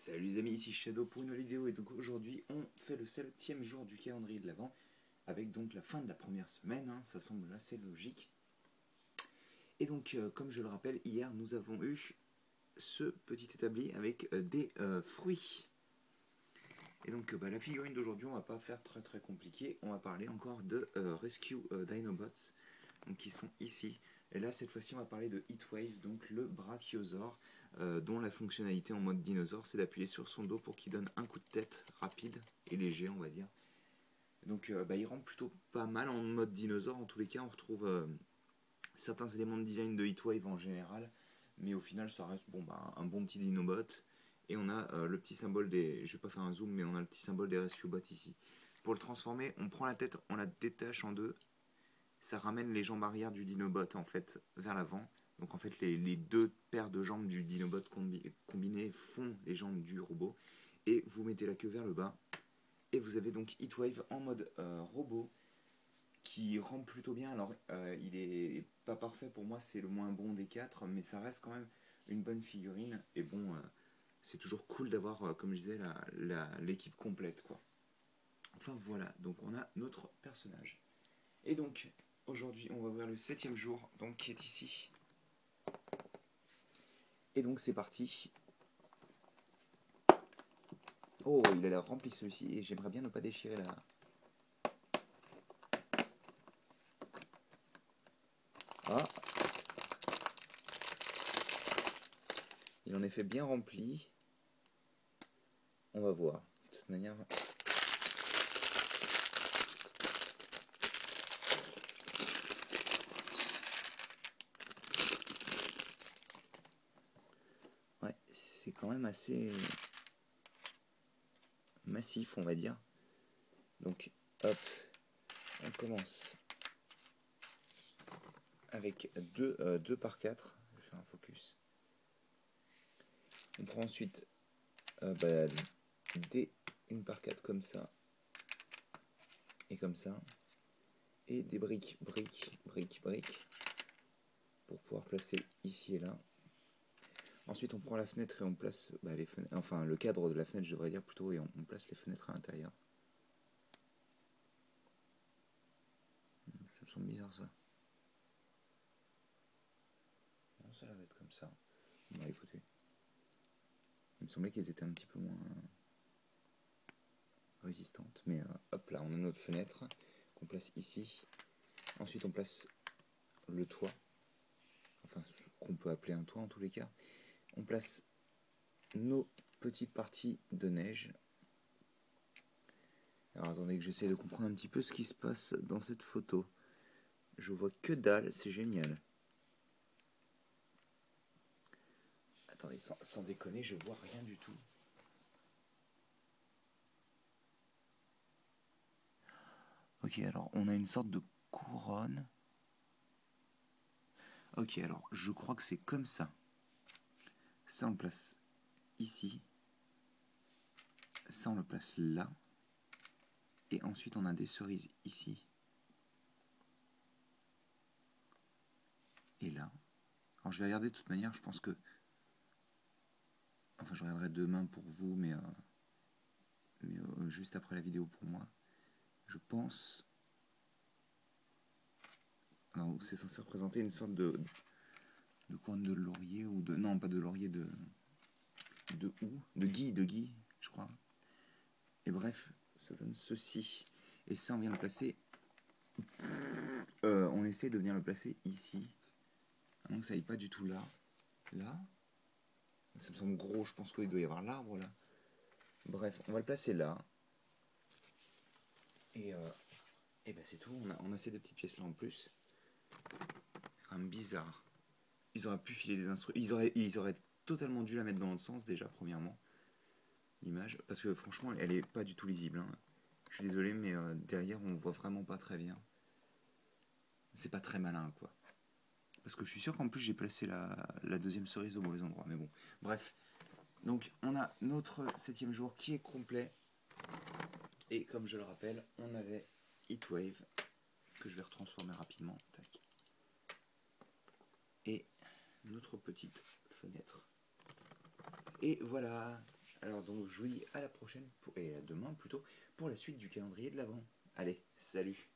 Salut les amis, ici Shadow pour une nouvelle vidéo et donc aujourd'hui on fait le 7e jour du calendrier de l'Avent avec donc la fin de la première semaine, hein, ça semble assez logique. Et donc comme je le rappelle, hier nous avons eu ce petit établi avec des fruits. Et donc la figurine d'aujourd'hui on va pas faire très compliqué, on va parler encore de Rescue Dinobots donc, qui sont ici. Et là cette fois-ci on va parler de Heatwave, donc le brachiosaure. Dont la fonctionnalité en mode dinosaure c'est d'appuyer sur son dos pour qu'il donne un coup de tête rapide et léger on va dire. Donc il rend plutôt pas mal en mode dinosaure. En tous les cas on retrouve certains éléments de design de Heatwave en général, mais au final ça reste un bon petit dinobot. Et on a le petit symbole des... Je vais pas faire un zoom mais on a le petit symbole des Rescue Bots ici. Pour le transformer on prend la tête, on la détache en deux. Ça ramène les jambes arrière du dinobot en fait vers l'avant. Donc en fait les deux paires de jambes du dinobot combinées font les jambes du robot. Et vous mettez la queue vers le bas. Et vous avez donc Heatwave en mode robot qui rend plutôt bien. Alors il est pas parfait pour moi, c'est le moins bon des quatre, mais ça reste quand même une bonne figurine. Et bon, c'est toujours cool d'avoir, comme je disais, l'équipe complète quoi. Enfin voilà, donc on a notre personnage. Et donc aujourd'hui on va ouvrir le 7e jour, donc qui est ici. Et donc c'est parti. Oh, il a l'air rempli celui-ci et j'aimerais bien ne pas déchirer la... Ah, il en est fait bien rempli. On va voir. De toute manière... Ouais, c'est quand même assez massif, on va dire. Donc, hop, on commence avec 2 par 4. Je vais faire un focus. On prend ensuite des 1 par 4 comme ça. Et comme ça. Et des briques, pour pouvoir placer ici et là. Ensuite, on prend la fenêtre et on place les fenêtres, enfin le cadre de la fenêtre, je devrais dire plutôt, et on place les fenêtres à l'intérieur. Ça me semble bizarre ça. Non, ça a l'air d'être comme ça. Bon, écoutez, il me semblait qu'elles étaient un petit peu moins résistantes, mais hop là, on a notre fenêtre qu'on place ici. Ensuite, on place le toit, enfin ce qu'on peut appeler un toit en tous les cas. On place nos petites parties de neige. Alors attendez que j'essaie de comprendre un petit peu ce qui se passe dans cette photo. Je vois que dalle, c'est génial. Attendez, sans déconner, je vois rien du tout. Ok, alors on a une sorte de couronne. Ok, alors je crois que c'est comme ça. Ça on le place ici. Ça on le place là. Et ensuite on a des cerises ici. Et là. Alors je vais regarder de toute manière, je pense que... Enfin je regarderai demain pour vous, mais juste après la vidéo pour moi. Je pense... Alors c'est censé représenter une sorte de couronne de laurier ou de... Non, pas de laurier, de gui, je crois. Et bref, ça donne ceci. Et ça, on vient le placer... on essaie de venir le placer ici. À moins que ça aille pas du tout là. Là. Ça me semble gros, je pense qu'il doit y avoir l'arbre là. Bref, on va le placer là. Et ben c'est tout, on a ces deux petites pièces là en plus. Quand même bizarre. Ils auraient pu filer des instructions. Ils auraient totalement dû la mettre dans l'autre sens déjà, premièrement. L'image. Parce que franchement, elle est pas du tout lisible. Hein. Je suis désolé, mais derrière, on voit vraiment pas très bien. C'est pas très malin, quoi. Parce que je suis sûr qu'en plus, j'ai placé la deuxième cerise au mauvais endroit. Mais bon, bref. Donc, on a notre 7e jour qui est complet. Et comme je le rappelle, on avait Heatwave, que je vais retransformer rapidement. Tac. Et notre petite fenêtre. Et voilà. Alors donc je vous dis à la prochaine, et à demain plutôt, pour la suite du calendrier de l'Avent. Allez, salut!